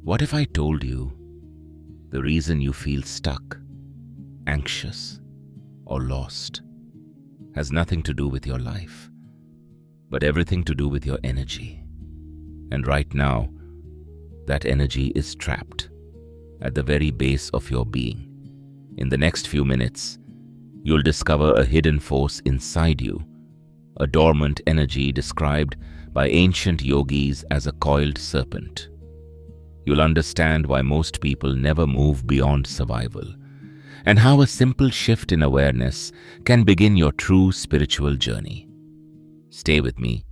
What if I told you the reason you feel stuck, anxious, or lost has nothing to do with your life, but everything to do with your energy? And right now, that energy is trapped at the very base of your being. In the next few minutes, you'll discover a hidden force inside you, a dormant energy described by ancient yogis as a coiled serpent. You'll understand why most people never move beyond survival, and how a simple shift in awareness can begin your true spiritual journey. Stay with me,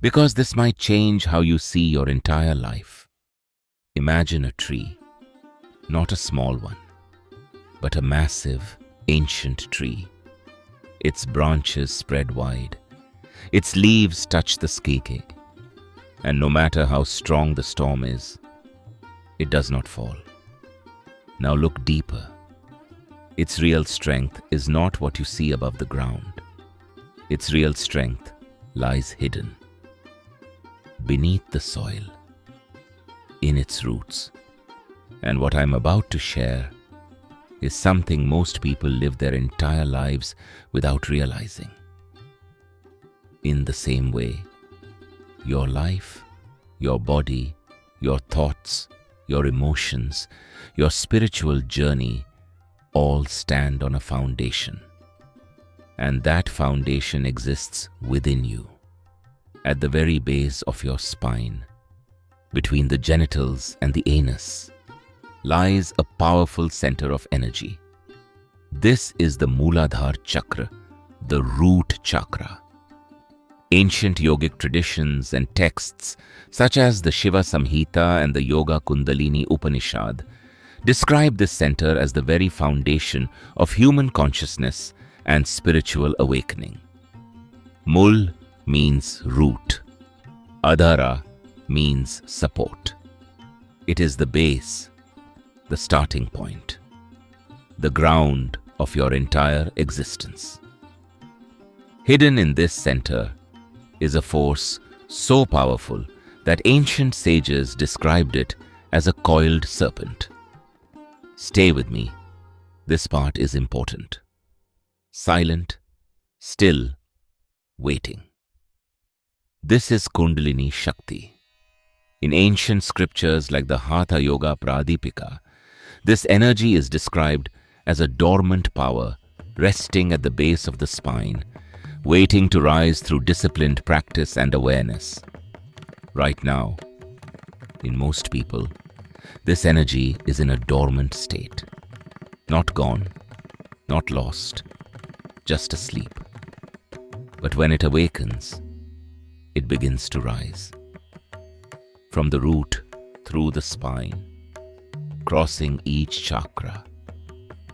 because this might change how you see your entire life. Imagine a tree, not a small one, but a massive, ancient tree. Its branches spread wide, its leaves touch the sky, and no matter how strong the storm is, it does not fall. Now look deeper. Its real strength is not what you see above the ground. Its real strength lies hidden beneath the soil, in its roots. And what I'm about to share is something most people live their entire lives without realizing. In the same way, your life, your body, your thoughts, your emotions, your spiritual journey all stand on a foundation. And that foundation exists within you, at the very base of your spine, between the genitals and the anus, lies a powerful center of energy. This is the Muladhara Chakra, the root chakra. Ancient yogic traditions and texts such as the Shiva Samhita and the Yoga Kundalini Upanishad describe this center as the very foundation of human consciousness and spiritual awakening. Mul means root. Adhara means support. It is the base, the starting point, the ground of your entire existence. Hidden in this center is a force so powerful that ancient sages described it as a coiled serpent. Stay with me. This part is important. Silent, still, waiting. This is Kundalini Shakti. In ancient scriptures like the Hatha Yoga Pradipika, this energy is described as a dormant power resting at the base of the spine, waiting to rise through disciplined practice and awareness. Right now, in most people, this energy is in a dormant state. Not gone, not lost, just asleep. But when it awakens, it begins to rise. From the root through the spine, crossing each chakra,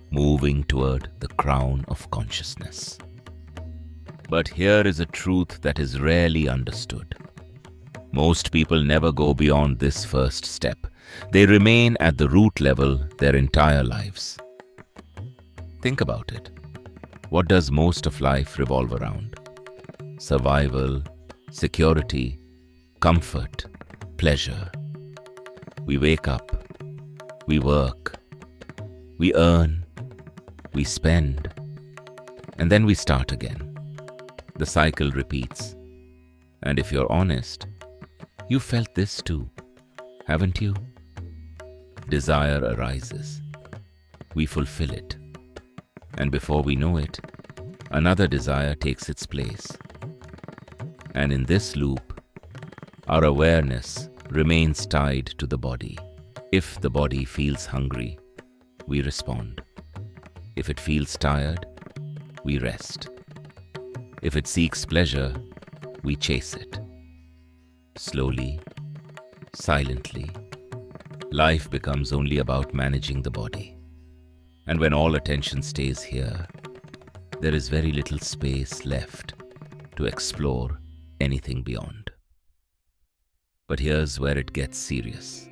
moving toward the crown of consciousness. But here is a truth that is rarely understood. Most people never go beyond this first step. They remain at the root level their entire lives. Think about it. What does most of life revolve around? Survival, security, comfort, pleasure. We wake up, we work, we earn, we spend, and then we start again. The cycle repeats. And if you're honest, you felt this too, haven't you? Desire arises. We fulfill it. And before we know it, another desire takes its place. And in this loop, our awareness remains tied to the body. If the body feels hungry, we respond. If it feels tired, we rest. If it seeks pleasure, we chase it. Slowly, silently, life becomes only about managing the body. And when all attention stays here, there is very little space left to explore anything beyond. But here's where it gets serious.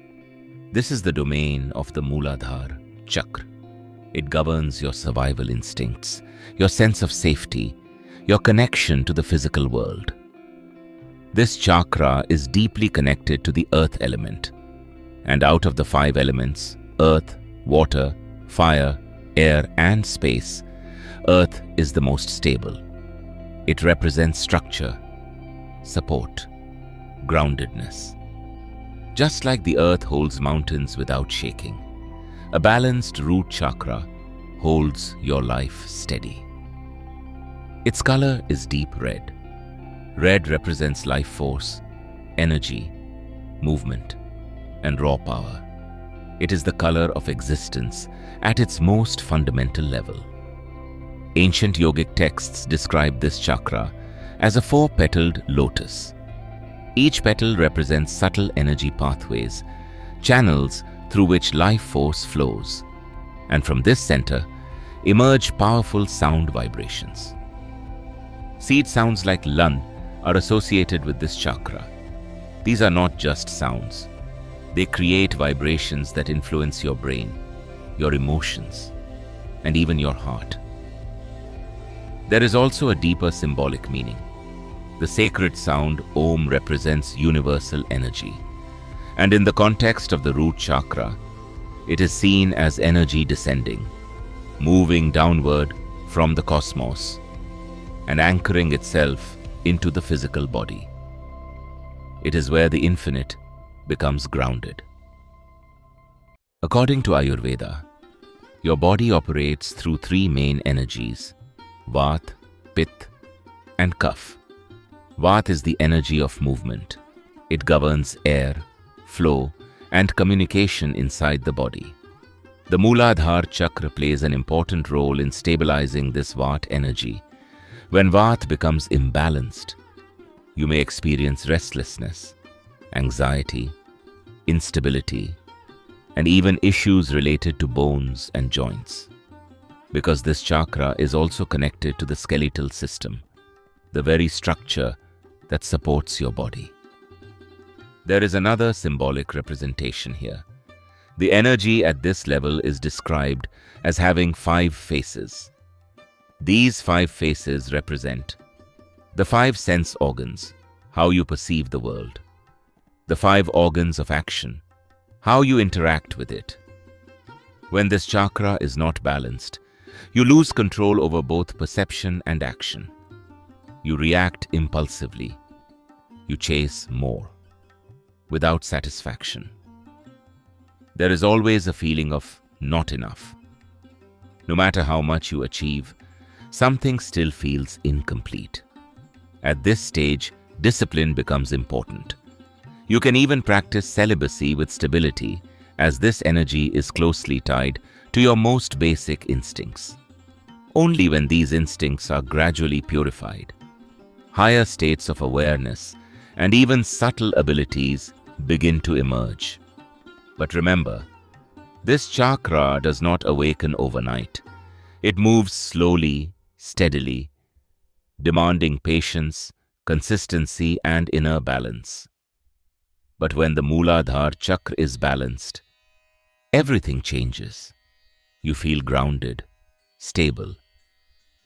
This is the domain of the Muladhara Chakra. It governs your survival instincts, your sense of safety, your connection to the physical world. This chakra is deeply connected to the earth element. And out of the 5 elements, earth, water, fire, air, and space, earth is the most stable. It represents structure, support, groundedness. Just like the earth holds mountains without shaking, a balanced root chakra holds your life steady. Its color is deep red. Red represents life force, energy, movement, and raw power. It is the color of existence at its most fundamental level. Ancient yogic texts describe this chakra as a 4-petaled lotus. Each petal represents subtle energy pathways, channels through which life force flows, and from this center emerge powerful sound vibrations. Seed sounds like lan are associated with this chakra. These are not just sounds. They create vibrations that influence your brain, your emotions, and even your heart. There is also a deeper symbolic meaning. The sacred sound Om represents universal energy, and in the context of the root chakra, it is seen as energy descending, moving downward from the cosmos and anchoring itself into the physical body. It is where the infinite becomes grounded. According to Ayurveda, your body operates through 3 main energies: Vata, Pitta, and Kapha. Vata is the energy of movement. It governs air, flow, and communication inside the body. The Muladhara Chakra plays an important role in stabilizing this Vata energy. When Vata becomes imbalanced, you may experience restlessness, anxiety, instability, and even issues related to bones and joints. Because this chakra is also connected to the skeletal system, the very structure that supports your body. There is another symbolic representation here. The energy at this level is described as having 5 faces. These 5 faces represent the 5 sense organs, how you perceive the world; the 5 organs of action, how you interact with it. When this chakra is not balanced, you lose control over both perception and action. You react impulsively. You chase more, without satisfaction. There is always a feeling of not enough. No matter how much you achieve, something still feels incomplete. At this stage, discipline becomes important. You can even practice celibacy with stability, as this energy is closely tied to your most basic instincts. Only when these instincts are gradually purified, higher states of awareness and even subtle abilities begin to emerge. But remember, this chakra does not awaken overnight. It moves slowly, steadily, demanding patience, consistency, and inner balance. But when the Muladhara Chakra is balanced, everything changes. You feel grounded, stable.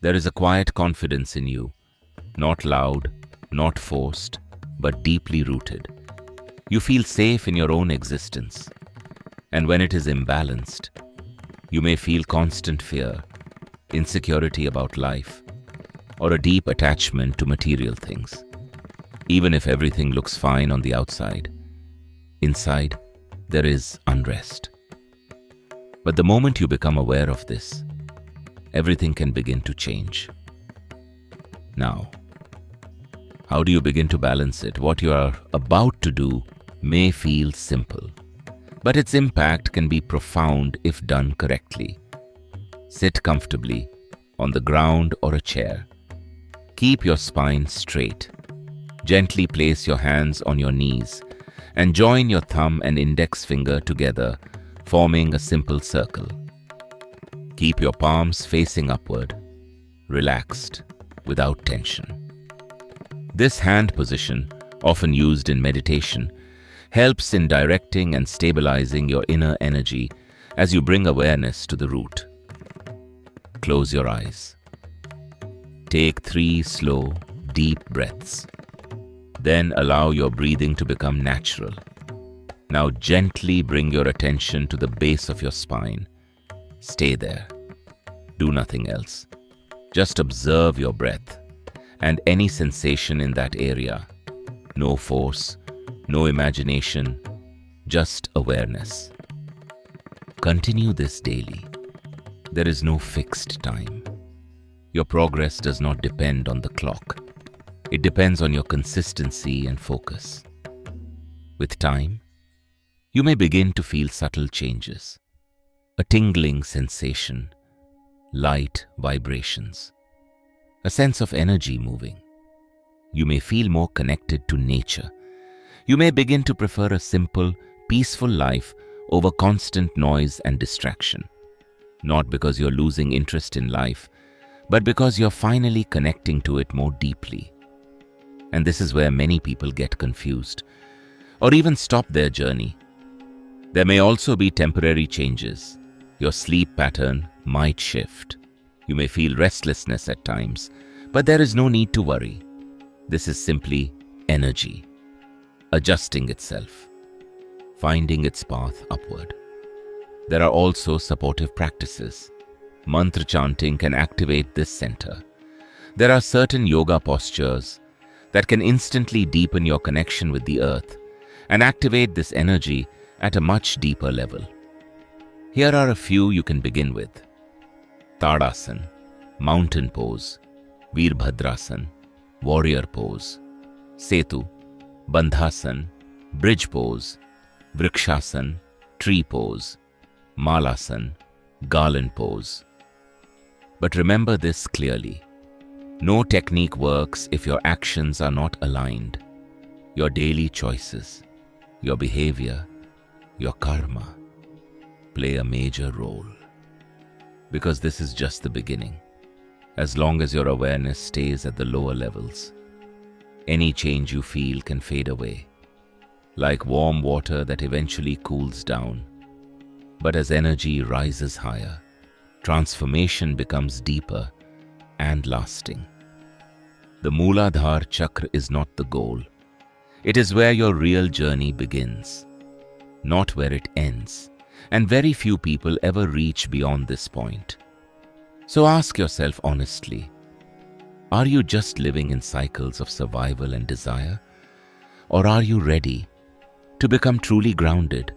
There is a quiet confidence in you, not loud, not forced, but deeply rooted. You feel safe in your own existence. And when it is imbalanced, you may feel constant fear, insecurity about life, or a deep attachment to material things. Even if everything looks fine on the outside, inside there is unrest. But the moment you become aware of this, everything can begin to change. Now, how do you begin to balance it? What you are about to do may feel simple, but its impact can be profound if done correctly. Sit comfortably on the ground or a chair. Keep your spine straight. Gently place your hands on your knees and join your thumb and index finger together, forming a simple circle. Keep your palms facing upward, relaxed, without tension. This hand position, often used in meditation, helps in directing and stabilizing your inner energy as you bring awareness to the root. Close your eyes. Take 3 slow, deep breaths. Then allow your breathing to become natural. Now gently bring your attention to the base of your spine. Stay there. Do nothing else. Just observe your breath and any sensation in that area. No force, no imagination, just awareness. Continue this daily. There is no fixed time. Your progress does not depend on the clock. It depends on your consistency and focus. With time, you may begin to feel subtle changes. A tingling sensation, light vibrations, a sense of energy moving. You may feel more connected to nature. You may begin to prefer a simple, peaceful life over constant noise and distraction. Not because you're losing interest in life, but because you're finally connecting to it more deeply. And this is where many people get confused, or even stop their journey. There may also be temporary changes. Your sleep pattern might shift. You may feel restlessness at times, but there is no need to worry. This is simply energy, adjusting itself, finding its path upward. There are also supportive practices. Mantra chanting can activate this center. There are certain yoga postures that can instantly deepen your connection with the earth and activate this energy at a much deeper level. Here are a few you can begin with. Tadasan, mountain pose, Veerbhadrasan, warrior pose, Setu, Bandhasan, bridge pose, Vrikshasan, tree pose, Malasan, garland pose. But remember this clearly. No technique works if your actions are not aligned. Your daily choices, your behavior, your karma play a major role. Because this is just the beginning. As long as your awareness stays at the lower levels, any change you feel can fade away, like warm water that eventually cools down. But as energy rises higher, transformation becomes deeper and lasting. The Muladhara Chakra is not the goal. It is where your real journey begins, not where it ends, and very few people ever reach beyond this point. So ask yourself honestly, are you just living in cycles of survival and desire? Or are you ready to become truly grounded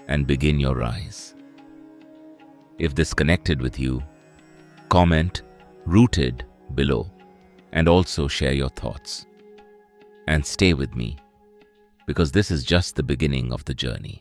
and begin your rise? If this connected with you, comment "rooted" below and also share your thoughts. And stay with me, because this is just the beginning of the journey.